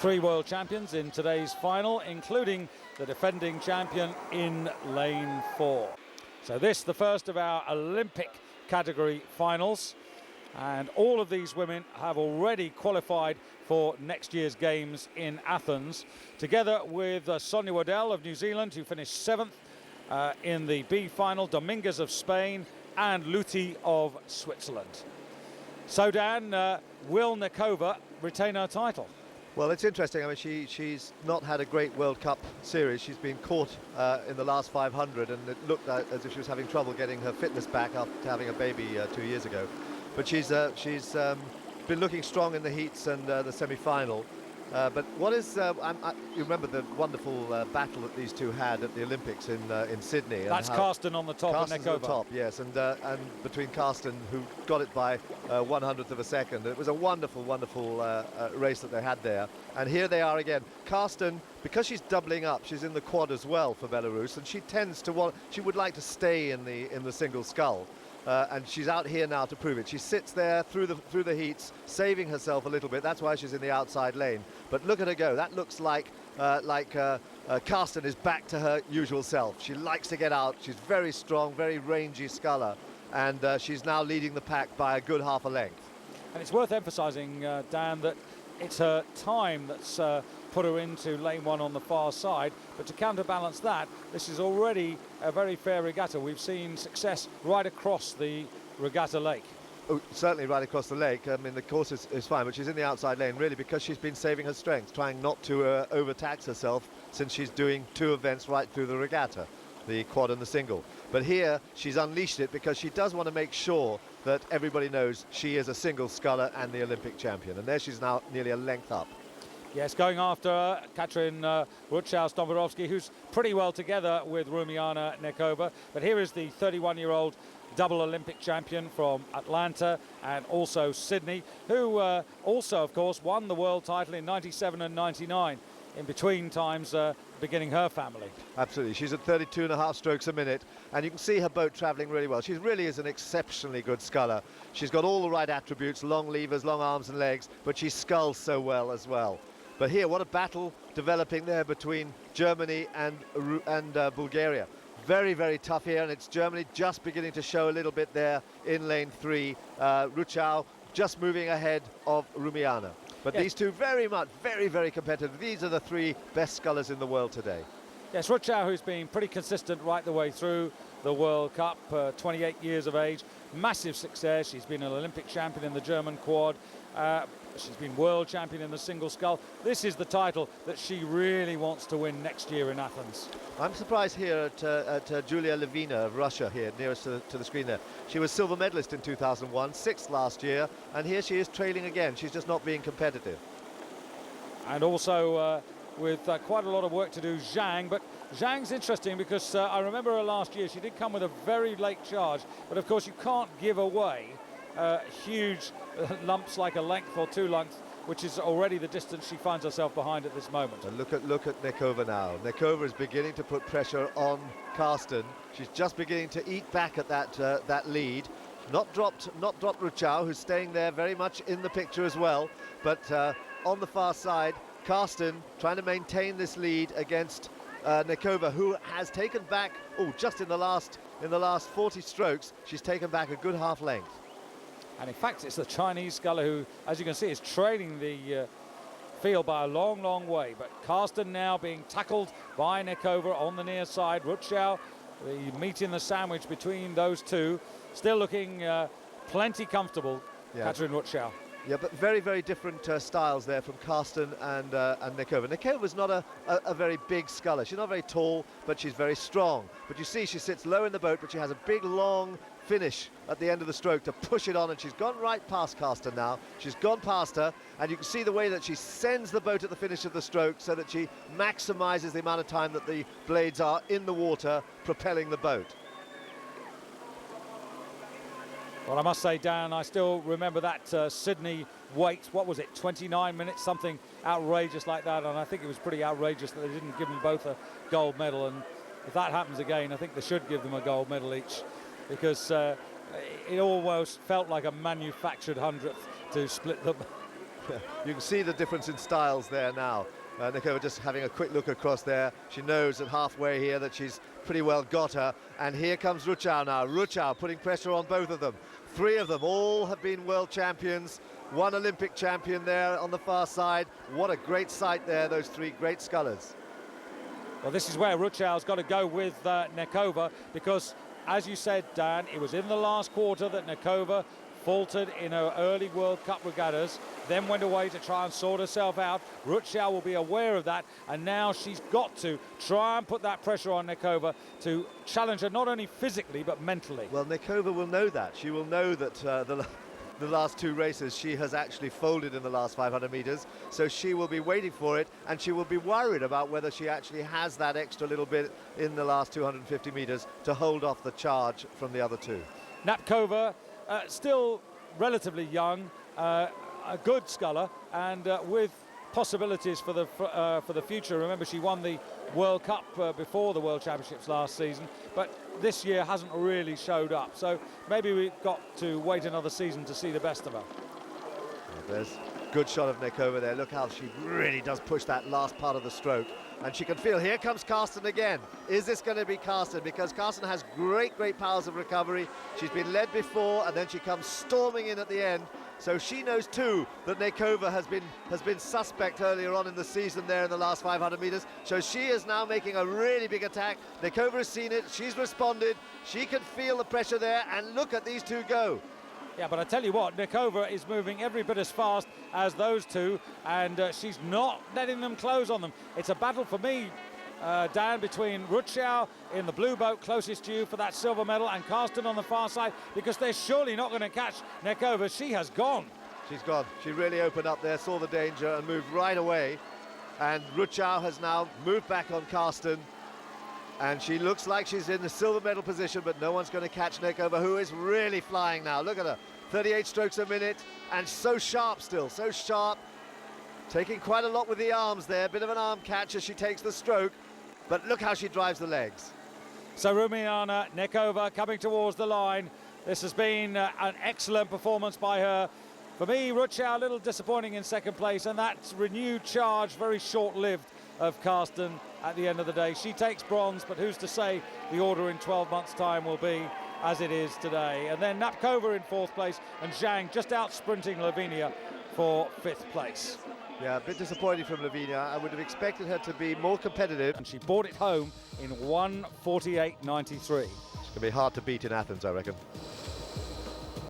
3 world champions in today's final, including the defending champion in lane 4. So this, the first of our Olympic category finals, and all of these women have already qualified for next year's games in Athens, together with Sonia Waddell of New Zealand, who finished 7th in the B final, Dominguez of Spain, and Luthi of Switzerland. So Dan, will Nekova retain her title? Well, it's interesting. I mean, she's not had a great World Cup series. She's been caught in the last 500, and it looked as if she was having trouble getting her fitness back after having a baby 2 years ago. But she's been looking strong in the heats and the semi-final. But what is you remember the wonderful battle that these two had at the Olympics in Sydney? That's Karsten on the top and Nekova. On the top, yes, and between Karsten, who got it by 1/100th of a second. It was a wonderful, wonderful race that they had there. And here they are again. Karsten, because she's doubling up, she's in the quad as well for Belarus, and she tends to she would like to stay in the single scull. And she's out here now to prove it. She sits there through the heats, saving herself a little bit. That's why she's in the outside lane. But look at her go. That looks like Karsten is back to her usual self. She likes to get out. She's very strong, very rangy sculler, and she's now leading the pack by a good half a length. And it's worth emphasising, Dan, that it's her time that's put her into lane 1 on the far side, but to counterbalance that, this is already a very fair regatta. We've seen success right across the regatta lake. Oh, certainly right across the lake. I mean, the course is fine, but she's in the outside lane really because she's been saving her strength, trying not to overtax herself, since she's doing 2 events right through the regatta, the quad and the single. But here she's unleashed it because she does want to make sure that everybody knows she is a single sculler and the Olympic champion, and there she's now nearly a length up. Yes, going after Katrin rutschow-stomporowski, who's pretty well together with Rumiana Nekova. But here is the 31-year-old double Olympic champion from Atlanta and also Sydney, who also, of course, won the world title in 97 and 99, in between times beginning her family. Absolutely. She's at 32.5 strokes a minute, and you can see her boat travelling really well. She really is an exceptionally good sculler. She's got all the right attributes, long levers, long arms and legs, but she sculls so well as well. But here, what a battle developing there between Germany and Bulgaria. Very, very tough here, and it's Germany just beginning to show a little bit there in lane 3. Rutschow just moving ahead of Rumiana. But yes, these two very, very competitive. These are the 3 best scullers in the world today. Yes, Rutschow, who's been pretty consistent right the way through the World Cup, 28 years of age, massive success. She's been an Olympic champion in the German quad. She's been world champion in the single scull. This is the title that she really wants to win next year in Athens. I'm surprised here at Julia Levina of Russia here, nearest to the screen there. She was silver medalist in 2001, 6th last year, and here she is trailing again. She's just not being competitive. And also with quite a lot of work to do, Zhang. But Zhang's interesting because I remember her last year. She did come with a very late charge, but of course you can't give away huge lumps like a length or 2 lengths, which is already the distance she finds herself behind at this moment. And look at Nekova now. Nekova is beginning to put pressure on Karsten. She's just beginning to eat back at that lead. Not dropped Rutschow, who's staying there very much in the picture as well. But on the far side, Karsten trying to maintain this lead against Nekova, who has taken back, just in the last 40 strokes, she's taken back a good half length. And in fact, it's the Chinese sculler who, as you can see, is trailing the field by a long, long way. But Karsten now being tackled by Nekova on the near side. Rutschow, the meat in the sandwich between those two, still looking plenty comfortable, yeah. Katrin Rutschow. Yeah, but very, very different styles there from Karsten and Nekova. Nekova's not a very big sculler. She's not very tall, but she's very strong. But you see, she sits low in the boat, but she has a big, long finish at the end of the stroke to push it on, and she's gone right past Karsten now. She's gone past her, and you can see the way that she sends the boat at the finish of the stroke so that she maximizes the amount of time that the blades are in the water propelling the boat. Well, I must say, Dan, I still remember that Sydney wait. What was it, 29 minutes? Something outrageous like that. And I think it was pretty outrageous that they didn't give them both a gold medal. And if that happens again, I think they should give them a gold medal each, because it almost felt like a manufactured 100th to split them. You can see the difference in styles there now. Nekova just having a quick look across there. She knows at halfway here that she's pretty well got her. And here comes Rutschow now. Rutschow putting pressure on both of them. Three of them all have been world champions. One Olympic champion there on the far side. What a great sight there, those three great scullers. Well, this is where Rutschow's got to go with Nekova, because, as you said, Dan, it was in the last quarter that Nekova faltered in her early World Cup regattas, then went away to try and sort herself out. Rutschow will be aware of that, and now she's got to try and put that pressure on Nekova to challenge her not only physically but mentally. Well, Nekova will know that. She will know that the last two races she has actually folded in the last 500 meters, so she will be waiting for it, and she will be worried about whether she actually has that extra little bit in the last 250 meters to hold off the charge from the other two. Napkova, still relatively young, a good sculler, and with possibilities for the future. Remember, she won the World Cup before the World Championships last season, but this year hasn't really showed up. So maybe we've got to wait another season to see the best of her. There's a good shot of Nekova there. Look how she really does push that last part of the stroke. And she can feel, here comes Karsten again. Is this going to be Karsten? Because Karsten has great powers of recovery. She's been led before, and then she comes storming in at the end. So she knows too that Nekova has been suspect earlier on in the season there in the last 500 meters. So she is now making a really big attack. Nekova has seen it, she's responded, she can feel the pressure there, and look at these two go. Yeah, but I tell you what, Nekova is moving every bit as fast as those two, and she's not letting them close on them. It's a battle for me, Dan, between Rutschow in the blue boat closest to you for that silver medal and Karsten on the far side, because they're surely not going to catch Nekova. She has gone. She's gone. She really opened up there, saw the danger and moved right away. And Rutschow has now moved back on Karsten. And she looks like she's in the silver medal position, but no one's going to catch Nekova, who is really flying now. Look at her, 38 strokes a minute, and so sharp still, so sharp. Taking quite a lot with the arms there, bit of an arm catch as she takes the stroke, but look how she drives the legs. So Rumiana Nekova coming towards the line. This has been an excellent performance by her. For me, Rutschow a little disappointing in second place, and that renewed charge, very short-lived, of Karsten at the end of the day. She takes bronze, but who's to say the order in 12 months' time will be as it is today. And then Napkova in fourth place, and Zhang just out sprinting Lavinia for fifth place. Yeah, a bit disappointing from Lavinia. I would have expected her to be more competitive. And she brought it home in 1:48.93. It's going to be hard to beat in Athens, I reckon.